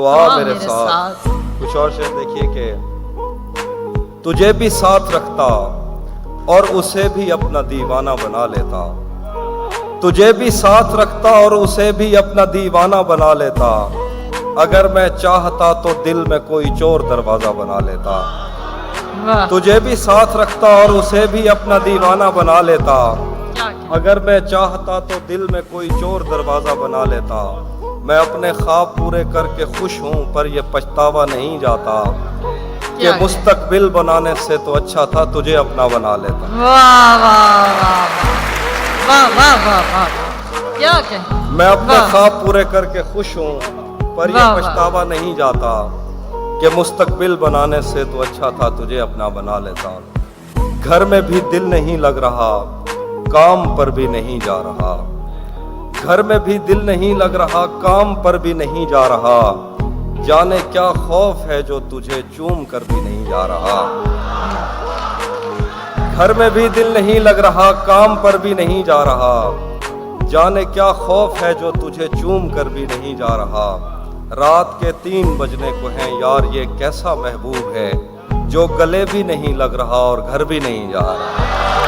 तो आ मेरे साथ। कुछ और शेर देखिए कि तुझे भी साथ रखता और उसे भी अपना दीवाना बना लेता, तुझे भी साथ रखता और उसे भी अपना दीवाना बना लेता, अगर मैं चाहता तो दिल में कोई चोर दरवाजा बना लेता। तुझे भी साथ रखता और उसे भी अपना दीवाना बना लेता, अगर मैं चाहता तो दिल में कोई चोर दरवाजा बना लेता। मैं अपने ख्वाब पूरे करके खुश हूँ पर ये पछतावा नहीं जाता कि मुस्तकबिल बनाने से तो अच्छा था तुझे अपना बना लेता। वाह वाह वाह वाह वाह वाह, क्या कहे। मैं अपने ख्वाब पूरे करके खुश हूँ पर ये पछतावा नहीं जाता कि मुस्तकबिल बनाने से तो अच्छा था तुझे अपना बना लेता। घर में भी दिल नहीं लग रहा, काम पर भी नहीं जा रहा, घर में भी दिल नहीं लग रहा, काम पर भी नहीं जा रहा, जाने क्या खौफ है जो तुझे चूम कर भी नहीं जा रहा। घर में भी दिल नहीं लग रहा, काम पर भी नहीं जा रहा, जाने क्या खौफ है जो तुझे चूम कर भी नहीं जा रहा। रात के 3 बजने को हैं यार, ये कैसा महबूब है जो गले भी नहीं लग रहा और घर भी नहीं जा रहा।